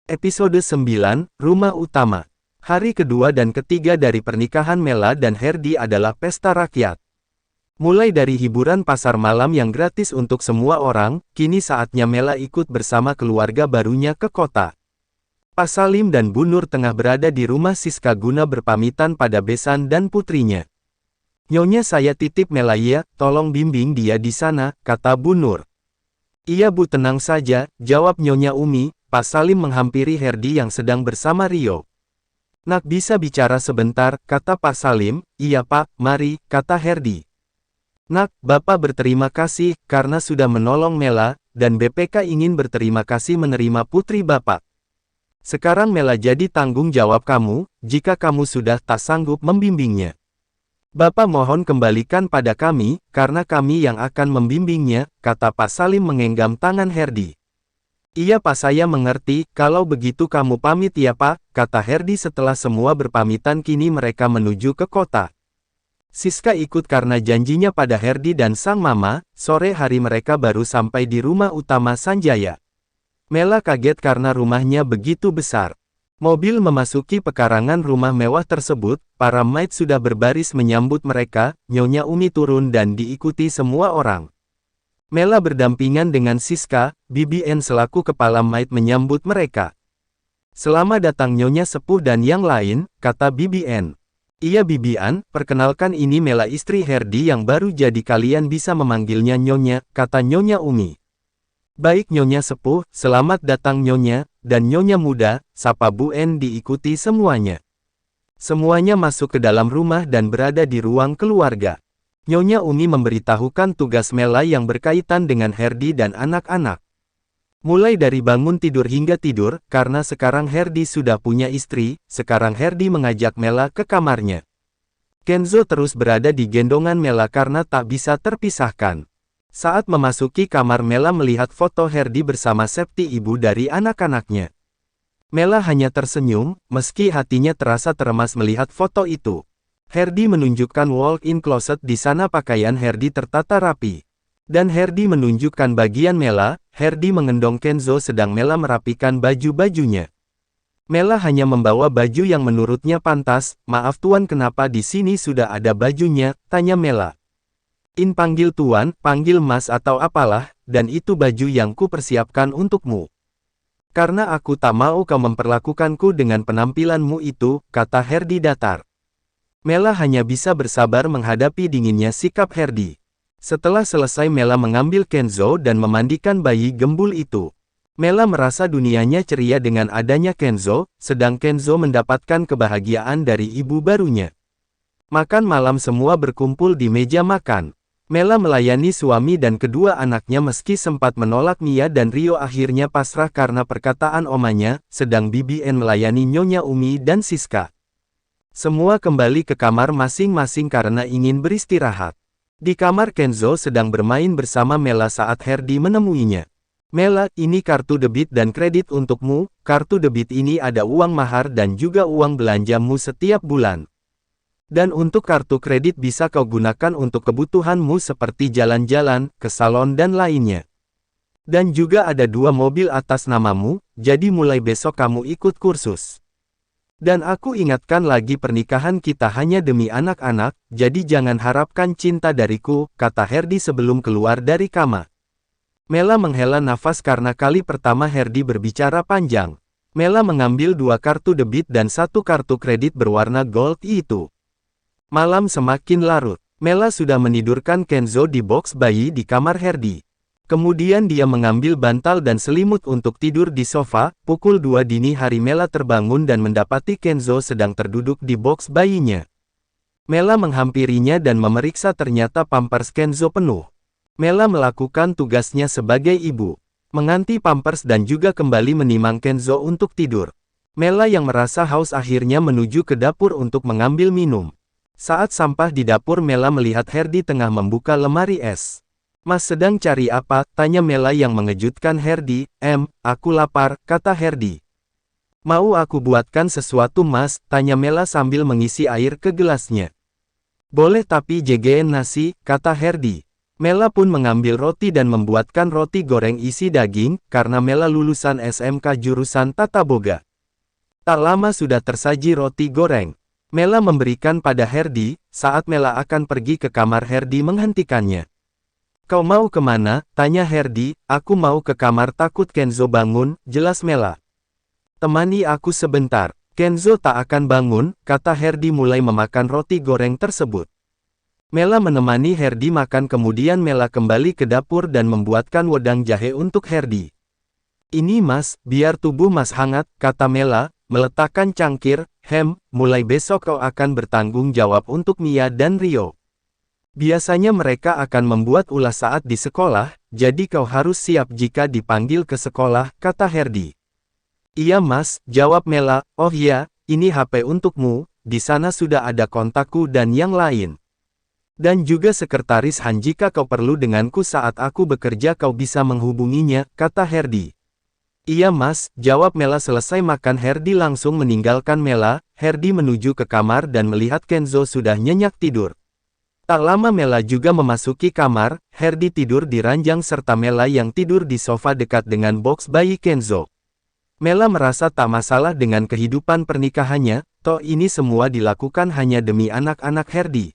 Episode 9, Rumah Utama. Hari kedua dan ketiga dari pernikahan Mela dan Herdi adalah pesta rakyat. Mulai dari hiburan pasar malam yang gratis untuk semua orang, kini saatnya Mela ikut bersama keluarga barunya ke kota. Pak Salim dan Bu Nur tengah berada di rumah Siska guna berpamitan pada besan dan putrinya. "Nyonya, saya titip Mela ya, tolong bimbing dia di sana," kata Bu Nur. "Iya Bu, tenang saja," jawab Nyonya Umi. Pak Salim menghampiri Herdi yang sedang bersama Rio. "Nak, bisa bicara sebentar," kata Pak Salim. "Iya Pak, mari," kata Herdi. "Nak, Bapak berterima kasih karena sudah menolong Mela, dan BPK ingin berterima kasih menerima putri Bapak. Sekarang Mela jadi tanggung jawab kamu, jika kamu sudah tak sanggup membimbingnya. Bapak mohon kembalikan pada kami, karena kami yang akan membimbingnya," kata Pak Salim menggenggam tangan Herdi. "Iya Pak, saya mengerti, kalau begitu kamu pamit ya Pak," kata Herdi setelah semua berpamitan. Kini mereka menuju ke kota. Siska ikut karena janjinya pada Herdi dan sang mama. Sore hari mereka baru sampai di rumah utama Sanjaya. Mela kaget karena rumahnya begitu besar. Mobil memasuki pekarangan rumah mewah tersebut, para maid sudah berbaris menyambut mereka. Nyonya Umi turun dan diikuti semua orang. Mela berdampingan dengan Siska, BBN selaku kepala maid menyambut mereka. "Selamat datang Nyonya Sepuh dan yang lain," kata BBN. "Iya Bibian, perkenalkan ini Mela istri Herdi yang baru jadi, kalian bisa memanggilnya Nyonya," kata Nyonya Umi. "Baik Nyonya Sepuh, selamat datang Nyonya, dan Nyonya Muda," sapa Bu En diikuti semuanya. Semuanya masuk ke dalam rumah dan berada di ruang keluarga. Nyonya Umi memberitahukan tugas Mela yang berkaitan dengan Herdi dan anak-anak. Mulai dari bangun tidur hingga tidur, karena sekarang Herdi sudah punya istri, sekarang Herdi mengajak Mela ke kamarnya. Kenzo terus berada di gendongan Mela karena tak bisa terpisahkan. Saat memasuki kamar, Mela melihat foto Herdi bersama Septi, ibu dari anak-anaknya. Mela hanya tersenyum, meski hatinya terasa teremas melihat foto itu. Herdi menunjukkan walk-in closet. Di sana pakaian Herdi tertata rapi. Dan Herdi menunjukkan bagian Mela. Herdi mengendong Kenzo sedang Mela merapikan baju-bajunya. Mela hanya membawa baju yang menurutnya pantas. "Maaf Tuan, kenapa di sini sudah ada bajunya?" tanya Mela. "In, panggil Tuan, panggil Mas atau apalah, dan itu baju yang ku persiapkan untukmu. Karena aku tak mau kau memperlakukanku dengan penampilanmu itu," kata Herdi datar. Mela hanya bisa bersabar menghadapi dinginnya sikap Herdi. Setelah selesai, Mela mengambil Kenzo dan memandikan bayi gembul itu. Mela merasa dunianya ceria dengan adanya Kenzo, sedang Kenzo mendapatkan kebahagiaan dari ibu barunya. Makan malam, semua berkumpul di meja makan. Mela melayani suami dan kedua anaknya meski sempat menolak Mia dan Rio akhirnya pasrah karena perkataan omanya, sedang BBN melayani Nyonya Umi dan Siska. Semua kembali ke kamar masing-masing karena ingin beristirahat. Di kamar, Kenzo sedang bermain bersama Mela saat Herdi menemuinya. "Mela, ini kartu debit dan kredit untukmu. Kartu debit ini ada uang mahar dan juga uang belanjamu setiap bulan. Dan untuk kartu kredit bisa kau gunakan untuk kebutuhanmu seperti jalan-jalan, ke salon dan lainnya. Dan juga ada 2 mobil atas namamu, jadi mulai besok kamu ikut kursus. Dan aku ingatkan lagi, pernikahan kita hanya demi anak-anak, jadi jangan harapkan cinta dariku," kata Herdi sebelum keluar dari kamar. Mela menghela nafas karena kali pertama Herdi berbicara panjang. Mela mengambil 2 kartu debit dan 1 kartu kredit berwarna gold itu. Malam semakin larut. Mela sudah menidurkan Kenzo di box bayi di kamar Herdi. Kemudian dia mengambil bantal dan selimut untuk tidur di sofa. Pukul 2 dini hari Mela terbangun dan mendapati Kenzo sedang terduduk di box bayinya. Mela menghampirinya dan memeriksa, ternyata pampers Kenzo penuh. Mela melakukan tugasnya sebagai ibu, mengganti pampers dan juga kembali menimang Kenzo untuk tidur. Mela yang merasa haus akhirnya menuju ke dapur untuk mengambil minum. Saat sampah di dapur, Mela melihat Herdi tengah membuka lemari es. "Mas sedang cari apa?" tanya Mela yang mengejutkan Herdi. Aku lapar," kata Herdi. "Mau aku buatkan sesuatu Mas?" tanya Mela sambil mengisi air ke gelasnya. "Boleh, tapi JGN nasi," kata Herdi. Mela pun mengambil roti dan membuatkan roti goreng isi daging, karena Mela lulusan SMK jurusan Tata Boga. Tak lama sudah tersaji roti goreng. Mela memberikan pada Herdi, saat Mela akan pergi ke kamar Herdi menghentikannya. "Kau mau kemana?" tanya Herdi. "Aku mau ke kamar, takut Kenzo bangun," jelas Mela. "Temani aku sebentar." "Kenzo tak akan bangun," kata Herdi mulai memakan roti goreng tersebut. Mela menemani Herdi makan, kemudian Mela kembali ke dapur dan membuatkan wedang jahe untuk Herdi. "Ini Mas, biar tubuh Mas hangat," kata Mela, meletakkan cangkir. Mulai besok kau akan bertanggung jawab untuk Mia dan Rio. Biasanya mereka akan membuat ulah saat di sekolah, jadi kau harus siap jika dipanggil ke sekolah," kata Herdi. "Iya Mas," jawab Mela. "Oh iya, ini HP untukmu, di sana sudah ada kontakku dan yang lain. Dan juga sekretaris Han, jika kau perlu denganku saat aku bekerja kau bisa menghubunginya," kata Herdi. "Iya Mas," jawab Mela. Selesai makan Herdi langsung meninggalkan Mela. Herdi menuju ke kamar dan melihat Kenzo sudah nyenyak tidur. Tak lama Mela juga memasuki kamar. Herdi tidur di ranjang serta Mela yang tidur di sofa dekat dengan box bayi Kenzo. Mela merasa tak masalah dengan kehidupan pernikahannya, toh ini semua dilakukan hanya demi anak-anak Herdi.